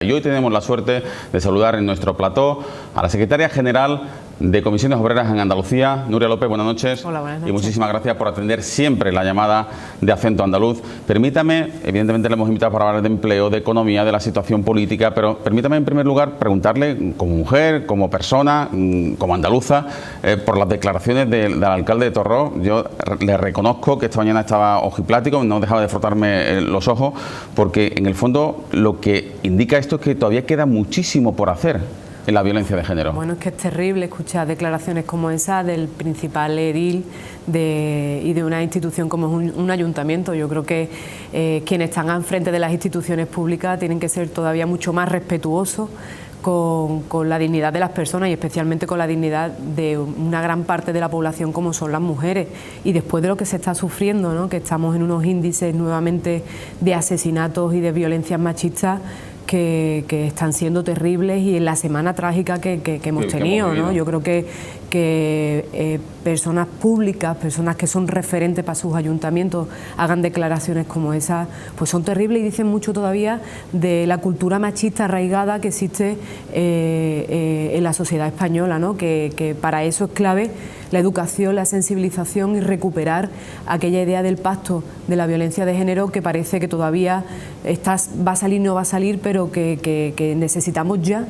Y hoy tenemos la suerte de saludar en nuestro plató a la secretaria general de Comisiones Obreras en Andalucía, Nuria López. Buenas noches. Hola, buenas noches. Y muchísimas gracias por atender siempre la llamada de Acento Andaluz. Permítame, evidentemente le hemos invitado para hablar de empleo, de economía, de la situación política, pero permítame en primer lugar preguntarle, como mujer, como persona, como andaluza, por las declaraciones del alcalde de Torró. Yo le reconozco que esta mañana estaba ojiplático, no dejaba de frotarme los ojos, porque en el fondo lo que indica esto es que todavía queda muchísimo por hacer en la violencia de género. Bueno, es que es terrible escuchar declaraciones como esa del principal edil y de una institución como es un ayuntamiento. Yo creo que quienes están al frente de las instituciones públicas tienen que ser todavía mucho más respetuosos con la dignidad de las personas y especialmente con la dignidad de una gran parte de la población como son las mujeres. Y después de lo que se está sufriendo, ¿no?, que estamos en unos índices nuevamente de asesinatos y de violencias machistas que están siendo terribles, y en la semana trágica que hemos tenido, ¿no? Yo creo que personas públicas, personas que son referentes para sus ayuntamientos, hagan declaraciones como esas, pues son terribles y dicen mucho todavía de la cultura machista arraigada que existe en la sociedad española, ¿no? Que para eso es clave la educación, la sensibilización y recuperar aquella idea del pacto de la violencia de género que parece que todavía va a salir, no va a salir, pero que necesitamos ya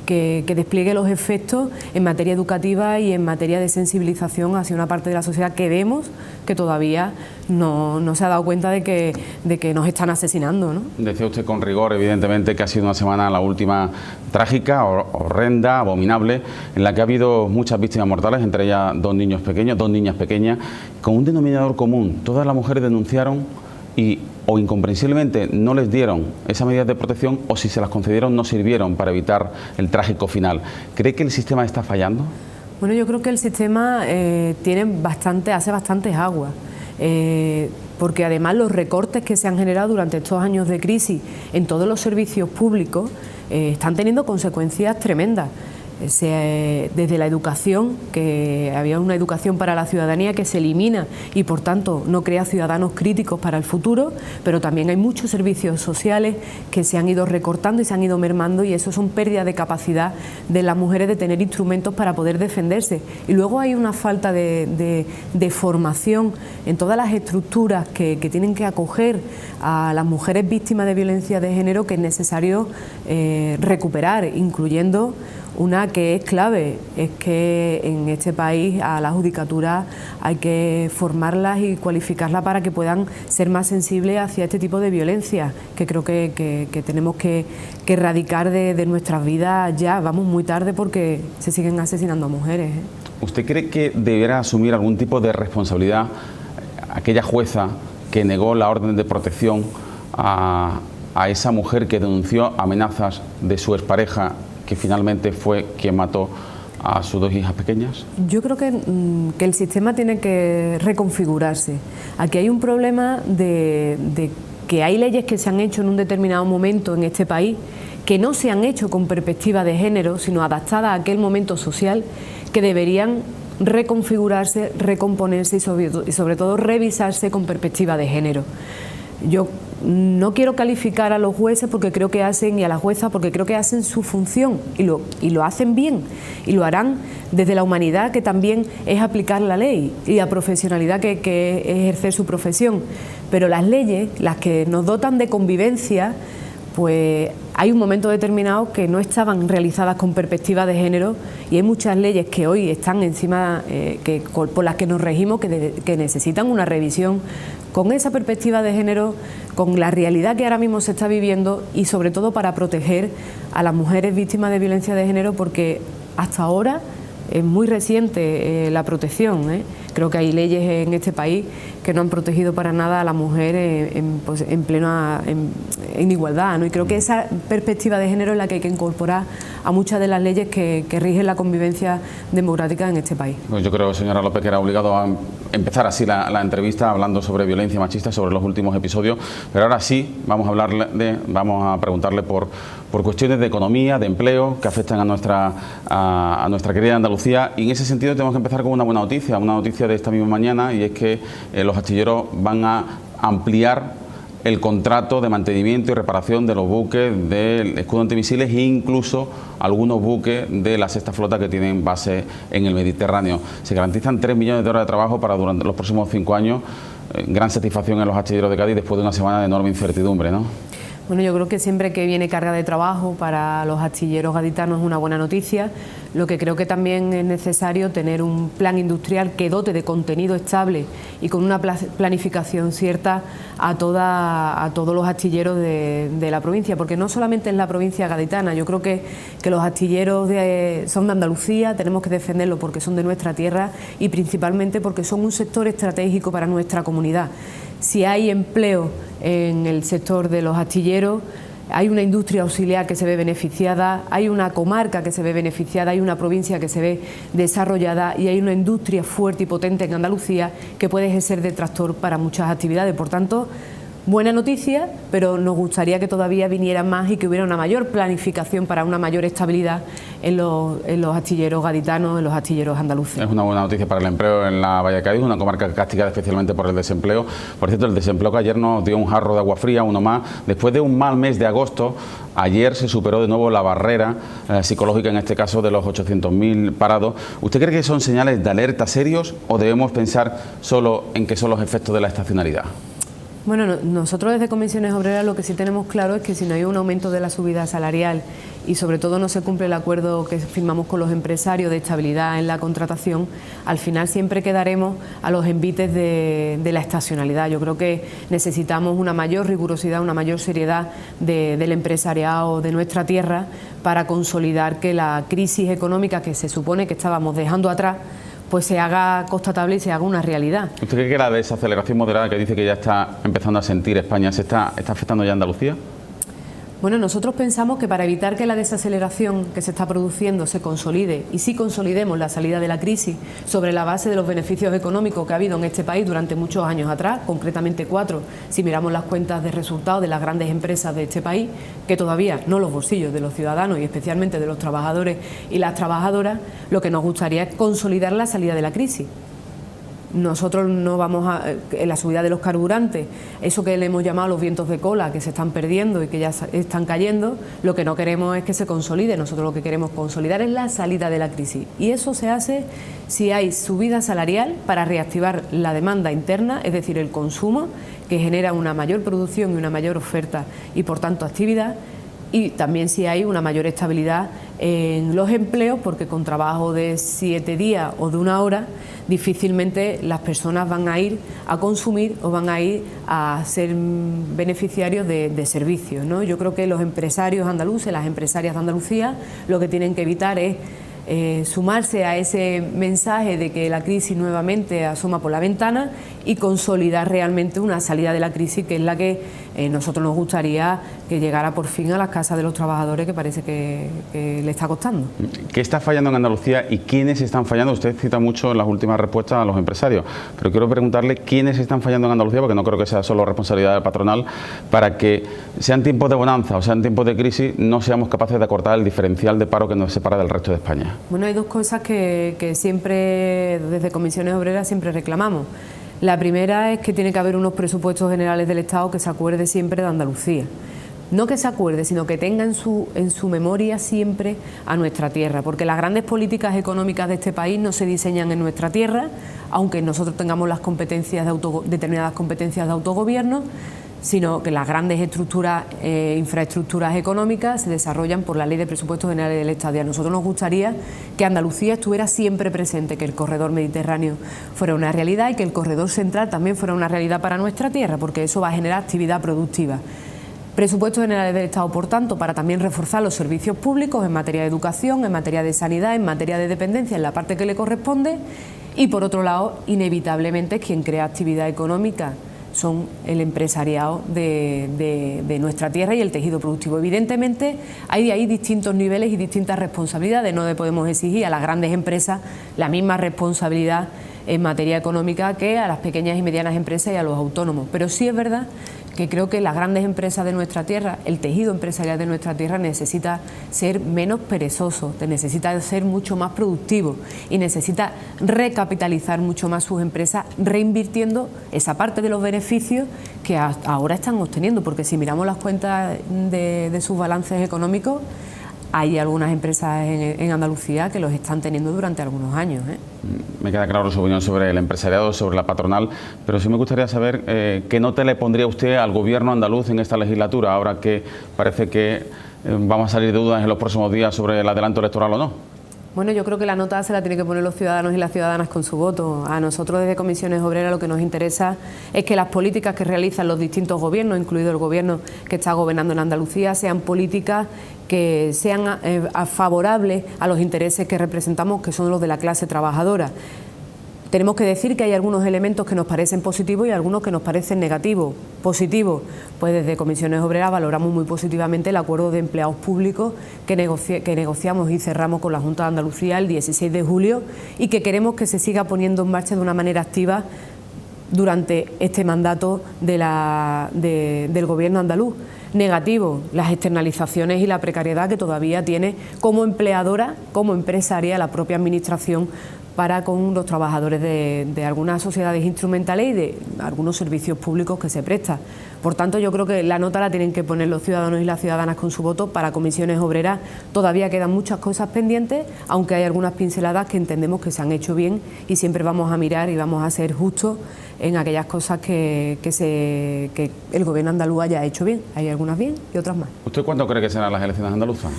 que despliegue los efectos en materia educativa y en materia de sensibilización hacia una parte de la sociedad que vemos que todavía no se ha dado cuenta de que nos están asesinando, ¿no? Decía usted con rigor, evidentemente, que ha sido una semana, la última, trágica, horrenda, abominable, en la que ha habido muchas víctimas mortales, entre ellas dos niñas pequeñas, con un denominador común. Todas las mujeres denunciaron o incomprensiblemente no les dieron esas medidas de protección, o si se las concedieron no sirvieron para evitar el trágico final. ¿Cree que el sistema está fallando? Bueno, yo creo que el sistema hace bastantes aguas, porque además los recortes que se han generado durante estos años de crisis en todos los servicios públicos están teniendo consecuencias tremendas. Desde la educación, que había una educación para la ciudadanía que se elimina y por tanto no crea ciudadanos críticos para el futuro, pero también hay muchos servicios sociales que se han ido recortando y se han ido mermando, y eso son pérdidas de capacidad de las mujeres de tener instrumentos para poder defenderse. Y luego hay una falta de formación en todas las estructuras que tienen que acoger a las mujeres víctimas de violencia de género, que es necesario recuperar, incluyendo una que es clave, es que en este país a la judicatura hay que formarlas y cualificarlas para que puedan ser más sensibles hacia este tipo de violencia, que creo que tenemos que erradicar de nuestras vidas ya. Vamos muy tarde porque se siguen asesinando a mujeres, ¿eh? ¿Usted cree que deberá asumir algún tipo de responsabilidad aquella jueza que negó la orden de protección a esa mujer que denunció amenazas de su expareja, que finalmente fue quien mató a sus dos hijas pequeñas? Yo creo que el sistema tiene que reconfigurarse. Aquí hay un problema de que hay leyes que se han hecho en un determinado momento en este país que no se han hecho con perspectiva de género, sino adaptadas a aquel momento social, que deberían reconfigurarse, recomponerse y sobre todo revisarse con perspectiva de género. Yo no quiero calificar a los jueces porque creo que hacen, y a la jueza porque creo que hacen su función y lo hacen bien, y lo harán desde la humanidad, que también es aplicar la ley, y la profesionalidad que es ejercer su profesión. Pero las leyes, las que nos dotan de convivencia, pues hay un momento determinado que no estaban realizadas con perspectiva de género, y hay muchas leyes que hoy están encima, por las que nos regimos, que necesitan una revisión con esa perspectiva de género, con la realidad que ahora mismo se está viviendo, y sobre todo para proteger a las mujeres víctimas de violencia de género, porque hasta ahora es muy reciente la protección, ¿eh? Creo que hay leyes en este país que no han protegido para nada a la mujer en igualdad, ¿no? Y creo que esa perspectiva de género es la que hay que incorporar a muchas de las leyes que rigen la convivencia democrática en este país. Pues yo creo, señora López, que era obligado a empezar así la entrevista hablando sobre violencia machista, sobre los últimos episodios, pero ahora sí vamos a preguntarle por cuestiones de economía, de empleo, que afectan a nuestra querida Andalucía, y en ese sentido tenemos que empezar con una buena noticia de esta misma mañana, y es que los astilleros van a ampliar el contrato de mantenimiento y reparación de los buques del escudo antimisiles e incluso algunos buques de la sexta flota que tienen base en el Mediterráneo. Se garantizan 3 millones de horas de trabajo para durante los próximos 5 años. Gran satisfacción en los astilleros de Cádiz después de una semana de enorme incertidumbre, ¿no? Bueno, yo creo que siempre que viene carga de trabajo para los astilleros gaditanos es una buena noticia. Lo que creo que también es necesario tener un plan industrial que dote de contenido estable y con una planificación cierta a todos los astilleros de la provincia, porque no solamente en la provincia gaditana, yo creo que los astilleros son de Andalucía, tenemos que defenderlos porque son de nuestra tierra y principalmente porque son un sector estratégico para nuestra comunidad. Si hay empleo en el sector de los astilleros, hay una industria auxiliar que se ve beneficiada, hay una comarca que se ve beneficiada, hay una provincia que se ve desarrollada y hay una industria fuerte y potente en Andalucía que puede ejercer de tractor para muchas actividades. Por tanto, buena noticia, pero nos gustaría que todavía vinieran más y que hubiera una mayor planificación para una mayor estabilidad en los astilleros gaditanos, en los astilleros andaluces. Es una buena noticia para el empleo en la Bahía de Cádiz, una comarca castigada especialmente por el desempleo. Por cierto, el desempleo que ayer nos dio un jarro de agua fría, uno más. Después de un mal mes de agosto, ayer se superó de nuevo la barrera psicológica, en este caso de los 800.000 parados. ¿Usted cree que son señales de alerta serios o debemos pensar solo en que son los efectos de la estacionalidad? Bueno, nosotros desde Comisiones Obreras lo que sí tenemos claro es que si no hay un aumento de la subida salarial y sobre todo no se cumple el acuerdo que firmamos con los empresarios de estabilidad en la contratación, al final siempre quedaremos a los envites de la estacionalidad. Yo creo que necesitamos una mayor rigurosidad, una mayor seriedad del empresariado de nuestra tierra para consolidar que la crisis económica que se supone que estábamos dejando atrás pues se haga constatable y se haga una realidad. ¿Usted cree que la desaceleración moderada que dice que ya está empezando a sentir España se está afectando ya a Andalucía? Bueno, nosotros pensamos que para evitar que la desaceleración que se está produciendo se consolide y sí consolidemos la salida de la crisis sobre la base de los beneficios económicos que ha habido en este país durante muchos años atrás, concretamente 4, si miramos las cuentas de resultados de las grandes empresas de este país, que todavía no los bolsillos de los ciudadanos y especialmente de los trabajadores y las trabajadoras, lo que nos gustaría es consolidar la salida de la crisis. Nosotros no vamos en la subida de los carburantes, eso que le hemos llamado los vientos de cola, que se están perdiendo y que ya están cayendo, lo que no queremos es que se consolide. Nosotros lo que queremos consolidar es la salida de la crisis y eso se hace si hay subida salarial para reactivar la demanda interna, es decir, el consumo, que genera una mayor producción y una mayor oferta y por tanto actividad, y también si hay una mayor estabilidad en los empleos, porque con trabajo de 7 días o de 1 hora difícilmente las personas van a ir a consumir o van a ir a ser beneficiarios de servicios, ¿no? Yo creo que los empresarios andaluces, las empresarias de Andalucía, lo que tienen que evitar es sumarse a ese mensaje de que la crisis nuevamente asoma por la ventana y consolidar realmente una salida de la crisis, que es la que nosotros nos gustaría que llegara por fin a las casas de los trabajadores, que parece que le está costando. ¿Qué está fallando en Andalucía y quiénes están fallando? Usted cita mucho en las últimas respuestas a los empresarios, pero quiero preguntarle quiénes están fallando en Andalucía, porque no creo que sea solo responsabilidad del patronal, para que sean tiempos de bonanza o sean tiempos de crisis no seamos capaces de acortar el diferencial de paro que nos separa del resto de España. Bueno, hay dos cosas que siempre, desde Comisiones Obreras, siempre reclamamos. La primera es que tiene que haber unos presupuestos generales del Estado que se acuerde siempre de Andalucía. No que se acuerde, sino que tenga en su memoria siempre a nuestra tierra, porque las grandes políticas económicas de este país no se diseñan en nuestra tierra, aunque nosotros tengamos las competencias determinadas competencias de autogobierno, sino que las grandes infraestructuras económicas se desarrollan por la Ley de Presupuestos Generales del Estado. Y a nosotros nos gustaría que Andalucía estuviera siempre presente, que el corredor mediterráneo fuera una realidad y que el corredor central también fuera una realidad para nuestra tierra, porque eso va a generar actividad productiva. Presupuestos generales del Estado, por tanto, para también reforzar los servicios públicos en materia de educación, en materia de sanidad, en materia de dependencia, en la parte que le corresponde, y por otro lado, inevitablemente, quien crea actividad económica son el empresariado de nuestra tierra y el tejido productivo. Evidentemente hay ahí distintos niveles y distintas responsabilidades, no le podemos exigir a las grandes empresas la misma responsabilidad en materia económica que a las pequeñas y medianas empresas y a los autónomos, pero sí es verdad que creo que las grandes empresas de nuestra tierra, el tejido empresarial de nuestra tierra necesita ser menos perezoso, necesita ser mucho más productivo y necesita recapitalizar mucho más sus empresas, reinvirtiendo esa parte de los beneficios que ahora están obteniendo, porque si miramos las cuentas de sus balances económicos, hay algunas empresas en Andalucía que los están teniendo durante algunos años. Me queda claro su opinión sobre el empresariado, sobre la patronal, pero sí me gustaría saber qué nota le pondría usted al gobierno andaluz en esta legislatura, ahora que parece que vamos a salir de dudas en los próximos días sobre el adelanto electoral o no. Bueno, yo creo que la nota se la tienen que poner los ciudadanos y las ciudadanas con su voto. A nosotros desde Comisiones Obreras lo que nos interesa es que las políticas que realizan los distintos gobiernos, incluido el gobierno que está gobernando en Andalucía, sean políticas que sean favorables a los intereses que representamos, que son los de la clase trabajadora. Tenemos que decir que hay algunos elementos que nos parecen positivos y algunos que nos parecen negativos. Positivos, pues desde Comisiones Obreras valoramos muy positivamente el acuerdo de empleados públicos que negociamos y cerramos con la Junta de Andalucía el 16 de julio y que queremos que se siga poniendo en marcha de una manera activa durante este mandato del Gobierno andaluz. Negativo, las externalizaciones y la precariedad que todavía tiene como empleadora, como empresaria, la propia Administración para con los trabajadores de algunas sociedades instrumentales y de algunos servicios públicos que se prestan. Por tanto, yo creo que la nota la tienen que poner los ciudadanos y las ciudadanas con su voto. Para Comisiones Obreras todavía quedan muchas cosas pendientes, aunque hay algunas pinceladas que entendemos que se han hecho bien y siempre vamos a mirar y vamos a ser justos en aquellas cosas que el Gobierno andaluz haya hecho bien. Hay algunas bien y otras más. ¿Usted cuándo cree que serán las elecciones andaluzas?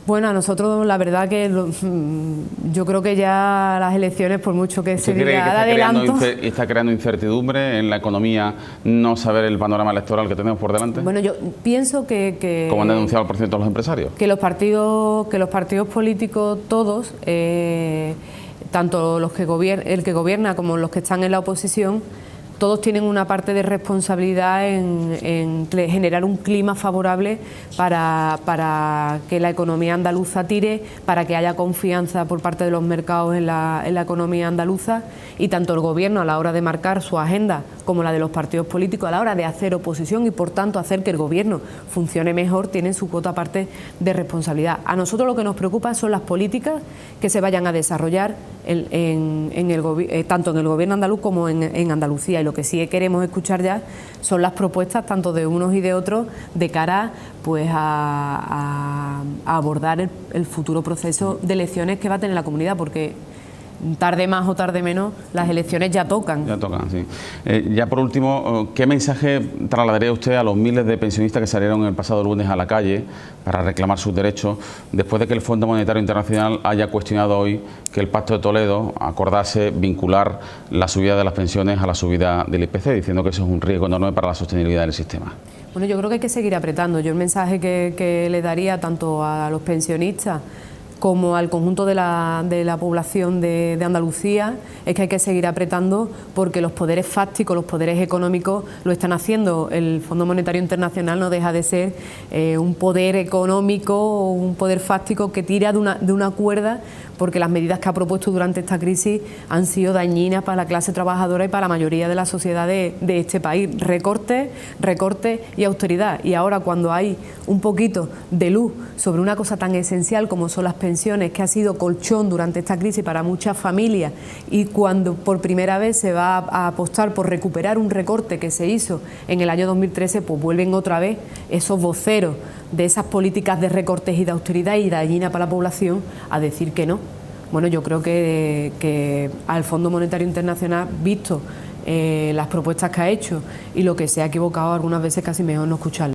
Bueno, a nosotros la verdad que yo creo que ya las elecciones, por mucho que se diga de adelanto... ¿Está creando incertidumbre en la economía no saber el panorama electoral que tenemos por delante? Bueno, yo pienso que ¿Como han denunciado el porcentaje de los empresarios? Que los partidos políticos todos, tanto el que gobierna como los que están en la oposición, todos tienen una parte de responsabilidad en generar un clima favorable para que la economía andaluza tire, para que haya confianza por parte de los mercados en la economía andaluza, y tanto el Gobierno a la hora de marcar su agenda como la de los partidos políticos a la hora de hacer oposición y por tanto hacer que el Gobierno funcione mejor, tienen su cuota parte de responsabilidad. A nosotros lo que nos preocupa son las políticas que se vayan a desarrollar tanto en el Gobierno andaluz como en Andalucía, y lo que sí queremos escuchar ya son las propuestas tanto de unos y de otros de cara pues a abordar el futuro proceso de elecciones que va a tener la comunidad, porque tarde más o tarde menos las elecciones ya tocan. Ya tocan, sí. Ya por último, ¿qué mensaje trasladaría usted a los miles de pensionistas que salieron el pasado lunes a la calle para reclamar sus derechos, después de que el Fondo Monetario Internacional haya cuestionado hoy que el Pacto de Toledo acordase vincular la subida de las pensiones a la subida del IPC, diciendo que eso es un riesgo enorme para la sostenibilidad del sistema? Bueno, yo creo que hay que seguir apretando. Yo el mensaje que le daría tanto a los pensionistas como al conjunto de la población de Andalucía es que hay que seguir apretando, porque los poderes fácticos, los poderes económicos lo están haciendo. El Fondo Monetario Internacional no deja de ser un poder económico o un poder fáctico que tira de una cuerda, porque las medidas que ha propuesto durante esta crisis han sido dañinas para la clase trabajadora y para la mayoría de la sociedad de este país. Recortes y austeridad. Y ahora, cuando hay un poquito de luz sobre una cosa tan esencial como son las pensiones, que ha sido colchón durante esta crisis para muchas familias, y cuando por primera vez se va a apostar por recuperar un recorte que se hizo en el año 2013, pues vuelven otra vez esos voceros de esas políticas de recortes y de austeridad y dañina para la población a decir que no. Bueno, yo creo que al Fondo Monetario Internacional, visto las propuestas que ha hecho y lo que se ha equivocado algunas veces, casi mejor no escucharlo.